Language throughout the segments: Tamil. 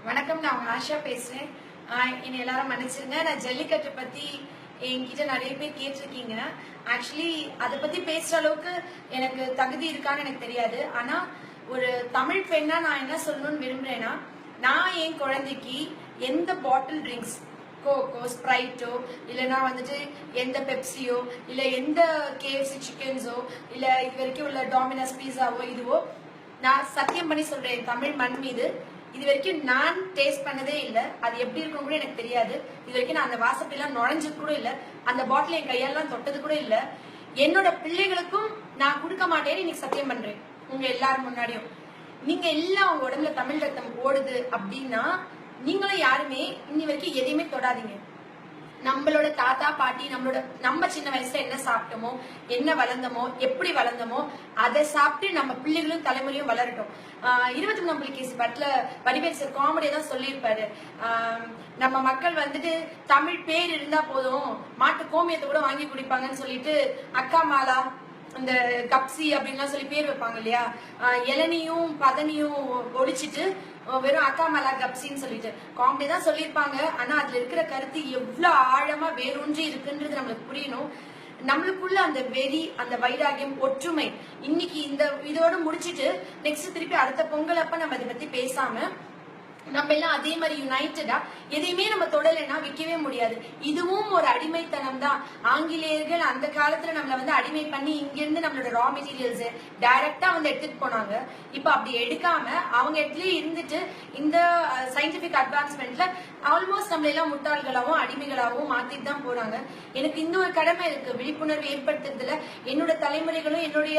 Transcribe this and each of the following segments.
வணக்கம், நான் உங்க ஆஷா பேசுறேன். என்னை எல்லாரும் மன்னிச்சிருங்க. நான் ஜல்லிக்கட்டு பத்தி என்கிட்ட நிறைய பேர் கேட்டிருக்கீங்க. ஆக்சுவலி அதை பத்தி பேசுற அளவுக்கு எனக்கு தகுதி இருக்கான்னு எனக்கு தெரியாது. ஆனா ஒரு தமிழ் பெண்ணா நான் என்ன சொல்லணும்னு விரும்புறேன்னா, நான் என் குழந்தைக்கு எந்த பாட்டில் ட்ரிங்க்ஸ், கோகோ, ஸ்ப்ரைட்டோ, இல்லைன்னா வந்துட்டு எந்த பெப்சியோ, இல்ல எந்த கேஎஃப்சி சிக்கன்ஸோ, இல்ல இது வரைக்கும் உள்ள டாமினோஸ் பீஸாவோ இதுவோ, நான் சத்தியம் பண்ணி சொல்றேன் தமிழ் மண் மீது, இது வரைக்கும் நான் டேஸ்ட் பண்ணதே இல்ல. அது எப்படி இருக்கும் கூட எனக்கு தெரியாது. இது வரைக்கும் நான் அந்த வாசப்பெல்லாம் நுழைஞ்சது கூட இல்ல. அந்த பாட்டில் என் கையெல்லாம் தொட்டது கூட இல்ல. என்னோட பிள்ளைகளுக்கும் நான் கொடுக்க மாட்டேன்னு இன்னைக்கு சத்தியம் பண்றேன் உங்க எல்லாரும் முன்னாடியும். நீங்க எல்லாம் உங்க உடம்புல தமிழ் ரத்தம் ஓடுது அப்படின்னா நீங்களும் யாருமே இன்னி வரைக்கும் எதையுமே தொடாதீங்க. நம்மளோட தாத்தா பாட்டி நம்ம சின்ன வயசுல என்ன சாப்பிட்டோமோ, என்ன வளர்ந்தோமோ, எப்படி வளர்ந்தோமோ அதை சாப்பிட்டு நம்ம பிள்ளைகளும் தலைமுறையும் வளரட்டும். 23 புலிகேசி பட்ல வடிவேல் சார் காமெடியா தான் சொல்லியிருப்பாரு. நம்ம மக்கள் வந்துட்டு தமிழ் பேர் இருந்தா போதும், மாட்டு கோமியத்தை கூட வாங்கி குடிப்பாங்கன்னு சொல்லிட்டு அக்கா மாலா, இந்த கப்சி அப்படின்லாம் சொல்லி பேர் வைப்பாங்க இல்லையா. இளநியும் பதனியும் ஒழிச்சிட்டு வெறும் அக்கா மலா கப்சின்னு சொல்லிட்டு காமெடி தான் சொல்லியிருப்பாங்க. ஆனா அதுல இருக்கிற கருத்து எவ்வளவு ஆழமா வேரூன்றி இருக்குன்றது நம்மளுக்கு புரியணும். நம்மளுக்குள்ள அந்த வெறி, அந்த வைராகியம், ஒற்றுமை இன்னைக்கு இந்த இதோட முடிச்சிட்டு நெக்ஸ்ட் திருப்பி அடுத்த பொங்கல் அப்ப நம்ம இதை பத்தி பேசாம நம்ம எல்லாம் அதே மாதிரி யுனைட்டடா எதையுமே நம்ம தொடலைன்னா விற்கவே முடியாது. இதுவும் ஒரு அடிமைத்தனம் தான். ஆங்கிலேயர்கள் அந்த காலத்துல நம்மள வந்து அடிமை பண்ணி இங்க இருந்து நம்மளோட ரா மெட்டீரியல்ஸ் டைரக்டா வந்து எடுத்துட்டு போனாங்க. இப்ப அப்படி எடுக்காம அவங்க இடத்துலயே இருந்துட்டு இந்த சயின்டிபிக் அட்வான்ஸ்மெண்ட்ல ஆல்மோஸ்ட் நம்மள எல்லாம் முட்டாள்களாவும் அடிமைகளாகவும் மாத்திட்டு தான் போறாங்க. எனக்கு இன்னொரு கடமை இருக்கு, விழிப்புணர்வு ஏற்படுத்துறதுல. என்னோட தலைமுறைகளும் என்னுடைய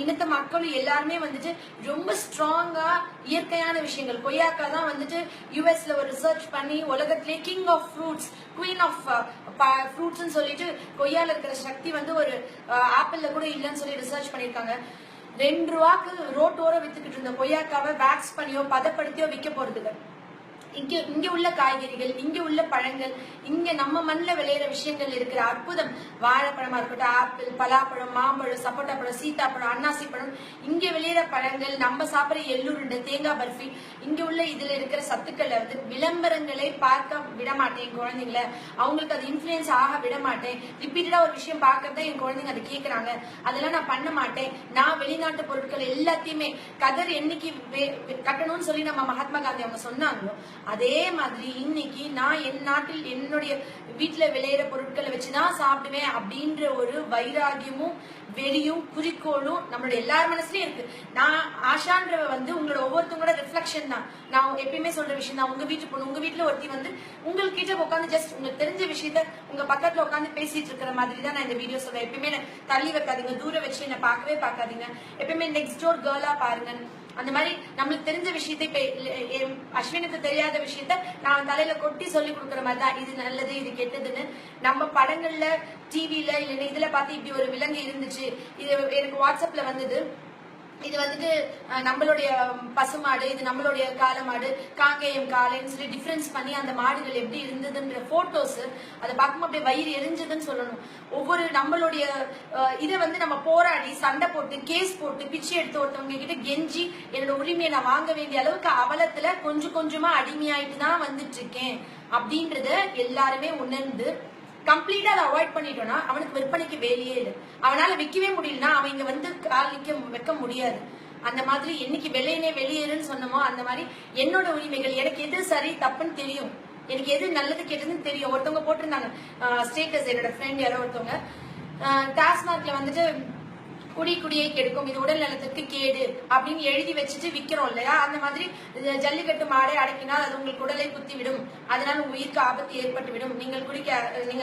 இனத்த மக்களும் எல்லாருமே வந்துட்டு ரொம்ப ஸ்ட்ராங்கா இயற்கையான விஷயங்கள், கொய்யாக்கா தான் வந்துட்டு யுஎஸ்ல ஒரு ரிசர்ச் பண்ணி உலகத்திலே king of fruits, queen of fruits சொல்லிட்டு கொய்யால இருக்கிற சக்தி வந்து ஒரு ஆப்பிள்ல கூட இல்லைன்னு சொல்லி ரிசர்ச் பண்ணிருக்காங்க. 2 ரூபாய்க்கு ரோட்டோர வித்துக்கிட்டு இருந்த கொய்யாக்காவை வேக்ஸ் பண்ணியோ பதப்படுத்தியோ விற்க போறது. இங்க உள்ள காய்கறிகள், இங்க உள்ள பழங்கள், இங்க நம்ம மண்ணில் விளையிற விஷயங்கள் இருக்கிற அற்புதம், வாழைப்பழமா இருக்கட்டும், ஆப்பிள், பலாப்பழம், மாம்பழம், சப்போட்டா பழம், சீத்தாப்பழம், அன்னாசி பழம், இங்க விளையிற பழங்கள், நம்ம சாப்பிட்ற எள்ளுருண்டை, தேங்காய் பர்ஃபி, இங்க உள்ள இதுல இருக்கிற சத்துக்களை வந்து விளம்பரங்களை பார்க்க விட மாட்டேன் என் குழந்தைங்களை. அவங்களுக்கு அது இன்ஃபுளுயன்ஸ் ஆக விட மாட்டேன். ரிப்பீட்டடா ஒரு விஷயம் பார்க்கறத என் குழந்தைங்க அதை கேட்கறாங்க, அதெல்லாம் நான் பண்ண மாட்டேன். நான் வெளிநாட்டு பொருட்கள் எல்லாத்தையுமே கதர் என்னைக்கு கட்டணும்னு சொல்லி நம்ம மகாத்மா காந்தி அவங்க சொன்னாங்களோ, அதே மாதிரி இன்னைக்கு நான் என் நாட்டில் என்னுடைய வீட்டுல விளையிற பொருட்களை வச்சுதான் சாப்பிடுவேன் அப்படின்ற ஒரு வைராகியமும் வெறியும் குறிக்கோளும் நம்மளோட எல்லார் மனசுலயும் இருக்கு. நான் ஆஷான்றவ வந்து உங்களோட ஒவ்வொருத்தவங்களோட ரிஃப்ளெக்ஷன் தான். நான் எப்பயுமே சொல்ற விஷயம் தான். உங்க வீட்டு பொண்ணு, உங்க வீட்டுல ஒருத்தி வந்து உங்ககிட்ட உட்காந்து ஜஸ்ட் உங்களுக்கு தெரிஞ்ச விஷயத்த உங்க பக்கத்துல உட்காந்து பேசிட்டு இருக்கிற மாதிரி தான் நான் இந்த வீடியோ சொல்றேன். எப்பயுமே தள்ளி வைக்காதீங்க, தூரம் வச்சு என்ன பார்க்கவே பார்க்காதீங்க. எப்பயுமே நெக்ஸ்ட் டோர் கேர்ளா பாருங்க. அந்த மாதிரி நம்மளுக்கு தெரிஞ்ச விஷயத்த, இப்ப அஸ்வினுக்கு தெரியாத விஷயத்த நான் தலையில கொட்டி சொல்லி கொடுக்குற மாதிரி தான். இது நல்லது, இது கெட்டதுன்னு நம்ம படங்கள்ல, டிவில இல்ல இதுல பார்த்து இப்படி ஒரு விலங்கு இருந்துச்சு, இது எனக்கு வாட்ஸ்அப்ல வந்தது, இது வந்துட்டு நம்மளுடைய பசுமாடு, இது நம்மளுடைய காளமாடு, காங்கேயம் காளைன்னு சொல்லி டிஃபரன்ஸ் பண்ணி அந்த மாடுகள் எப்படி இருந்ததுன்ற போட்டோஸ் அதை பார்க்கும்போது அப்படியே வயிறு எரிஞ்சதுன்னு சொல்லணும். ஒவ்வொரு நம்மளுடைய இதை வந்து நம்ம போராடி சண்டை போட்டு கேஸ் போட்டு பிச்சை எடுத்து ஒருத்தவங்க கிட்ட கெஞ்சி என்னோட உரிமையை நான் வாங்க வேண்டிய அளவுக்கு அவலத்துல கொஞ்சம் கொஞ்சமா அடிமையாயிட்டு தான் வந்துட்டு இருக்கேன் அப்படின்றத எல்லாருமே உணர்ந்து கம்ப்ளீட்டா அதை அவாய்ட் பண்ணிட்டோம்னா அவனுக்கு விற்பனைக்கு வேலையே இல்லை. அவனால விற்கவே முடியலன்னா அவன் இங்க வந்து கால் வைக்க முடியாது. அந்த மாதிரி என்னைக்கு வெளியேறுன்னு சொன்னமோ அந்த மாதிரி என்னோட உரிமைகள், எனக்கு எது சரி தப்புன்னு தெரியும், எனக்கு எது நல்லது கெட்டதுன்னு தெரியும். ஒருத்தவங்க போட்டிருந்தாங்க ஸ்டேட்டஸ், என்னோட ஃப்ரெண்ட் யாரோ ஒருத்தவங்க, டாஸ்மார்க்ல வந்துட்டு குடியை கெடுக்கும், இது உடல் நலத்துக்கு கேடு அப்படின்னு எழுதி வச்சுட்டு விக்கிறோம் இல்லையா. அந்த மாதிரி ஜல்லிக்கட்டு மாடை அடக்கினால் அது உங்களுக்கு உடலை குத்தி விடும், அதனால உங்க உயிருக்கு ஆபத்து ஏற்பட்டு விடும், நீங்க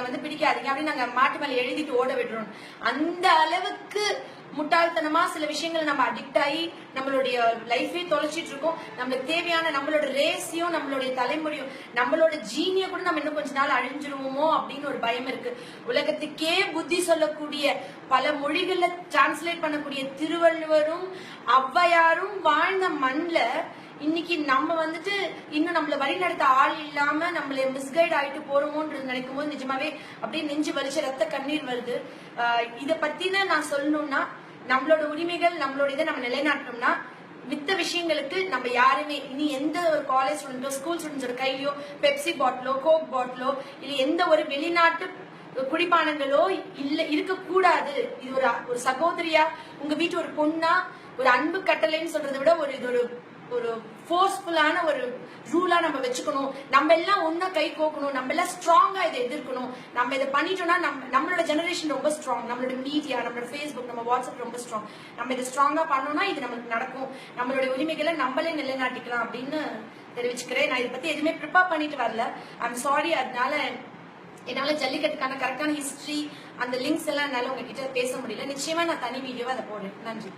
வந்து பிடிக்காதீங்க அப்படின்னு நாங்க மாட்டு மேல எழுதிட்டு ஓட விடுறோம். அந்த அளவுக்கு முட்டாள்தனமா சில விஷயங்கள் நம்ம அடிக்ட் ஆகி நம்மளுடைய லைஃபே தொலைச்சிட்டு இருக்கோம். நம்மளுக்கு தேவையான நம்மளோட ரேஸையும் நம்மளுடைய தலைமுறையும் நம்மளோட ஜீனிய கூட நம்ம இன்னும் கொஞ்ச நாள் அழிஞ்சிருவோமோ அப்படின்னு ஒரு பயம் இருக்கு. உலகத்துக்கே புத்தி சொல்லக்கூடிய, பல மொழிகள்ல டிரான்ஸ்லேட் பண்ணக்கூடிய திருவள்ளுவரும் ஔவையாரும் வாழ்ந்த மண்ல இன்னைக்கு நம்ம வந்துட்டு இன்னும் நம்மள வழி நடத்த ஆள் இல்லாம நம்மள மிஸ்கைட் ஆயிட்டு போறோமோன்றது நினைக்கும் போது நிஜமாவே அப்படியே நெஞ்சு வலிச்சு ரத்த கண்ணீர் வருது. இத பத்தின நான் சொல்லணும்னா, நம்மளோட உரிமைகள் நம்மளோட இதை நம்ம நிலைநாட்டணும்னா மித்த விஷயங்களுக்கு நம்ம யாருமே இனி எந்த ஒரு காலேஜ் ஸ்டூடெண்டோ ஸ்கூல் ஸ்டூடெண்ட்ஸோட கையிலயோ பெப்சி பாட்டிலோ கோக் பாட்டிலோ இல்ல எந்த ஒரு வெளிநாட்டு குடிபானங்களோ இல்ல இருக்க கூடாது. இது ஒரு சகோதரியா உங்க வீட்டு ஒரு பொண்ணா ஒரு அன்பு கட்டளைன்னு சொல்றதை விட இது ஒரு ஃபோர்ஸ்ஃபுல்லான ஒரு ரூலா நம்ம வச்சுக்கணும். நம்ம எல்லாம் ஒன்னா கை கோக்கணும். நம்ம எல்லாம் ஸ்ட்ராங்கா இதை எதிர்க்கணும். நம்ம இதை பண்ணிட்டோம்னா நம்மளோட ஜெனரேஷன் ரொம்ப ஸ்ட்ராங். நம்மளோட மீடியா, நம்மளோட ஃபேஸ்புக், நம்ம வாட்ஸ்அப் ரொம்ப ஸ்ட்ராங். நம்ம இதை ஸ்ட்ராங்கா பண்ணோம்னா இது நமக்கு நடக்கும். நம்மளோட உரிமைகளை நம்மளே நிலைநாட்டிக்கலாம் அப்படின்னு தெரிவிச்சுக்கிறேன். நான் இதை பத்தி எதுவுமே ப்ரிப்பேர் பண்ணிட்டு வரல. I'm sorry. அதனால என்னால ஜல்லிக்கட்டுக்கான கரெக்டான ஹிஸ்டரி அந்த லிங்க்ஸ் எல்லாம் என்னால உங்ககிட்ட பேச முடியல. நிச்சயமா நான் தனி வீடியோவா அதை போடுறேன். நன்றி.